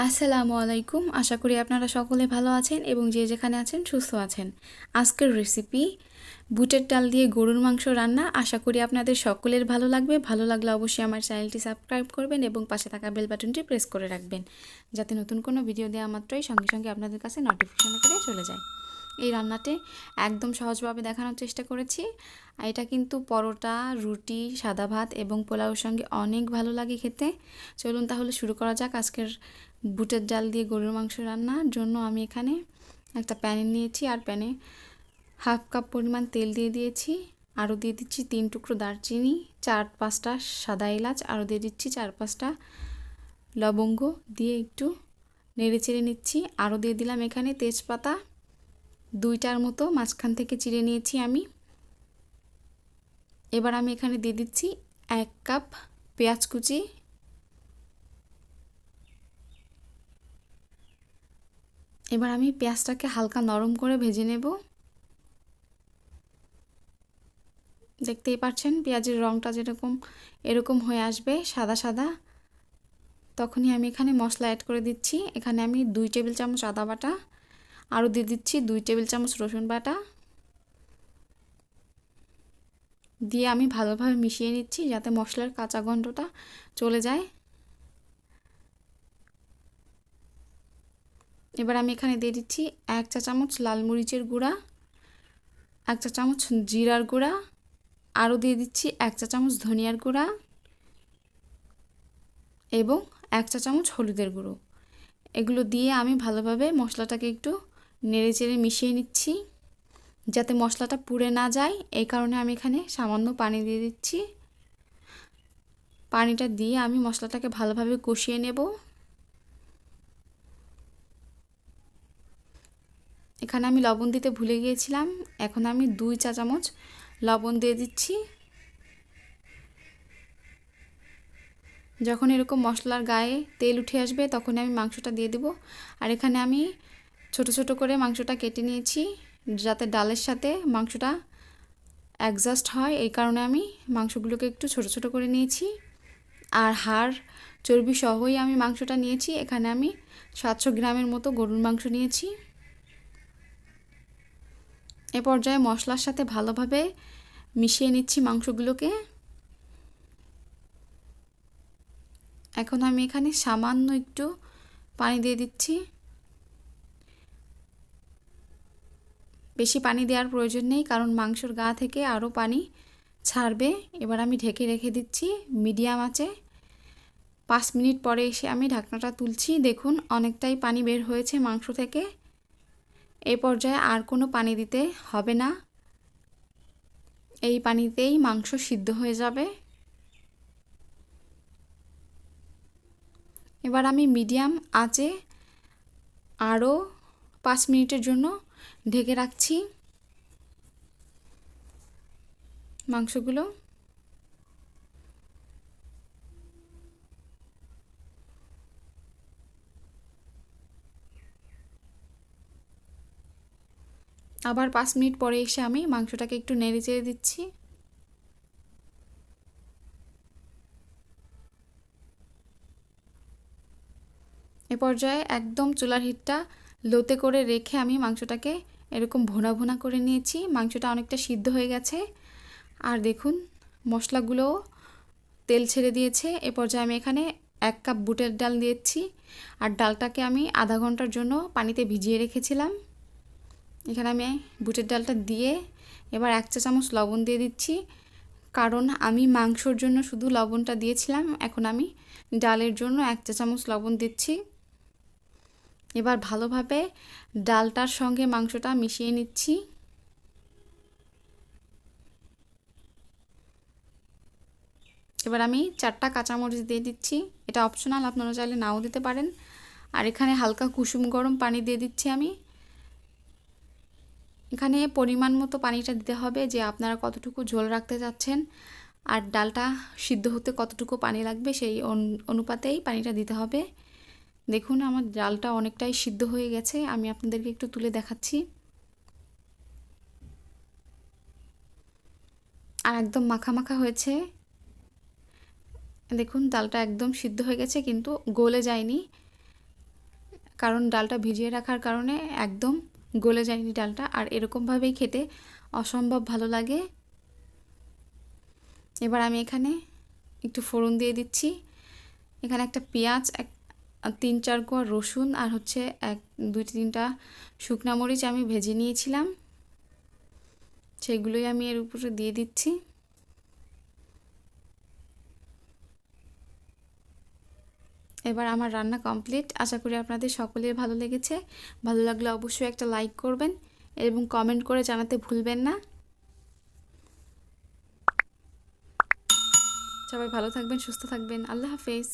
আসসালামু আলাইকুম। আশা করি আপনারা সকলে ভালো আছেন এবং যে যেখানে আছেন সুস্থ আছেন। আজকের রেসিপি বুটের ডাল দিয়ে গরুর মাংস রান্না। আশা করি আপনাদের সকলের ভালো লাগবে। ভালো লাগলে অবশ্যই আমার চ্যানেলটি সাবস্ক্রাইব করবেন এবং পাশে থাকা বেল বাটনটি প্রেস করে রাখবেন, যাতে নতুন কোনো ভিডিও দেওয়া মাত্রই সঙ্গে সঙ্গে আপনাদের কাছে নোটিফিকেশন করে চলে যায়। এই রান্নাটি একদম সহজভাবে দেখানোর চেষ্টা করেছি। এটা কিন্তু পরোটা, রুটি, সাদা ভাত এবং পোলাওর সঙ্গে অনেক ভালো লাগে খেতে। চলুন তাহলে শুরু করা যাক আজকের বুটের ডাল দিয়ে গরুর মাংস রান্নার জন্য। আমি এখানে একটা প্যান নিয়েছি আর প্যানে হাফ কাপ পরিমাণ তেল দিয়ে দিয়েছি। আরও দিয়ে দিচ্ছি 3 টুকরো দারচিনি, 4-5টা সাদা এলাচ, আরও দিয়ে দিচ্ছি 4-5টা লবঙ্গ দিয়ে একটু নেড়ে চেড়ে নিচ্ছি। আরও দিয়ে দিলাম এখানে তেজপাতা 2টার মতো মাঝখান থেকে চিড়ে নিয়েছি আমি। এবার আমি এখানে দিয়ে দিচ্ছি 1 কাপ পেঁয়াজ কুচি। এবার আমি পেঁয়াজটাকে হালকা নরম করে ভেজে নেব। দেখতেই পাচ্ছেন পেঁয়াজের রঙটা যেরকম এরকম হয়ে আসবে সাদা সাদা, তখনই আমি এখানে মশলা অ্যাড করে দিচ্ছি। এখানে আমি 2 টেবিল চামচ আদা বাটা, আরও দিয়ে দিচ্ছি 2 টেবিল চামচ রসুন বাটা দিয়ে আমি ভালোভাবে মিশিয়ে নিচ্ছি যাতে মশলার কাঁচা গন্ধটা চলে যায়। এবার আমি এখানে দিয়ে দিচ্ছি 1 চা চামচ লাল মরিচের গুঁড়া, 1 চা চামচ জিরার গুঁড়া, আরও দিয়ে দিচ্ছি 1 চা চামচ ধনিয়ার গুঁড়া এবং 1 চা চামচ হলুদের গুঁড়ো। এগুলো দিয়ে আমি ভালোভাবে মশলাটাকে একটু নেড়ে চেড়ে মিশিয়ে নিচ্ছি যাতে মশলাটা পুড়ে না যায়। এই কারণে আমি এখানে সামান্য পানি দিয়ে দিচ্ছি। পানিটা দিয়ে আমি মশলাটাকে ভালোভাবে কষিয়ে নেব। এখানে আমি লবণ দিতে ভুলে গিয়েছিলাম, এখন আমি 2 চা চামচ লবণ দিয়ে দিচ্ছি। যখন এরকম মশলার গায়ে তেল উঠে আসবে তখন আমি মাংসটা দিয়ে দেব। আর এখানে আমি ছোট ছোট করে মাংসটা কেটে নিয়েছি যাতে ডালের সাথে মাংসটা অ্যাডজাস্ট হয়, এই কারণে আমি মাংসগুলোকে একটু ছোট ছোট করে নিয়েছি। আর হাড় চর্বি সহই আমি মাংসটা নিয়েছি। এখানে আমি 700 গ্রামের মতো গরুর মাংস নিয়েছি। এ পর্যায়ে মশলার সাথে ভালোভাবে মিশিয়ে নিচ্ছি মাংসগুলোকে। এখন আমি এখানে সামান্য একটু পানি দিয়ে দিচ্ছি। বেশি পানি দেওয়ার প্রয়োজন নেই কারণ মাংসর গা থেকে আরও পানি ছাড়বে। এবার আমি ঢেকে রেখে দিচ্ছি মিডিয়াম আঁচে। 5 মিনিট পরে এসে আমি ঢাকনাটা তুলছি। দেখুন অনেকটাই পানি বের হয়েছে মাংস থেকে। এই পর্যায়ে আর কোনো পানি দিতে হবে না, এই পানিতেই মাংস সিদ্ধ হয়ে যাবে। এবার আমি মিডিয়াম আঁচে আরও 5 মিনিটের জন্য ঢেকে রাখছি মাংসগুলো। আবার 5 মিনিট পরে এসে আমি মাংসটাকে একটু নেড়ে চেড়ে দিচ্ছি। এ পর্যায়ে একদম চুলার হিটটা লোতে করে রেখে আমি মাংসটাকে এরকম ভুনা ভুনা করে নিয়েছি। মাংসটা অনেকটা সিদ্ধ হয়ে গেছে। আর দেখুন মশলাগুলোও তেল ছেড়ে দিয়েছে। এ পর্যায়ে আমি এখানে 1 কাপ বুটের ডাল দিয়েছি আর ডালটাকে আমি আধা ঘন্টার জন্য পানিতে ভিজিয়ে রেখেছিলাম। এখানে আমি বুটের ডালটা দিয়ে এবার 1 চা চামচ লবণ দিয়ে দিচ্ছি, কারণ আমি মাংসর জন্য শুধু লবণটা দিয়েছিলাম, এখন আমি ডালের জন্য 1 চা চামচ লবণ দিচ্ছি। এবার ভালোভাবে ডালটার সঙ্গে মাংসটা মিশিয়ে নিচ্ছি। এবার আমি 4টা কাঁচামরিচ দিয়ে দিচ্ছি, এটা অপশনাল, আপনারা চাইলে নাও দিতে পারেন। আর এখানে হালকা কুসুম গরম পানি দিয়ে দিচ্ছি আমি। এখানে পরিমাণ মতো পানিটা দিতে হবে যে আপনারা কতটুকু ঝোল রাখতে চাচ্ছেন আর ডালটা সিদ্ধ হতে কতটুকু পানি লাগবে সেই অনুপাতেই পানিটা দিতে হবে। দেখুন আমার ডালটা অনেকটাই সিদ্ধ হয়ে গেছে, আমি আপনাদেরকে একটু তুলে দেখাচ্ছি। আর একদম মাখা মাখা হয়েছে। দেখুন ডালটা একদম সিদ্ধ হয়ে গেছে কিন্তু গলে যায়নি। কারণ ডালটা ভিজিয়ে রাখার কারণে একদম গলে যায়নি ডালটা, আর এরকমভাবেই খেতে অসম্ভব ভালো লাগে। এবার আমি এখানে একটু ফোড়ন দিয়ে দিচ্ছি। এখানে একটা পেঁয়াজ, 3-4 কোয়া রসুন আর হচ্ছে 2-3টা শুকনা মরিচ আমি ভেজে নিয়েছিলাম, সেগুলোই আমি এর উপরে দিয়ে দিচ্ছি। এবার আমার রান্না কমপ্লিট। আশা করি আপনাদের সকলের ভালো লেগেছে। ভালো লাগলে অবশ্যই একটা লাইক করবেন এবং কমেন্ট করে জানাতে ভুলবেন না। সবাই ভালো থাকবেন, সুস্থ থাকবেন। আল্লাহ হাফেজ।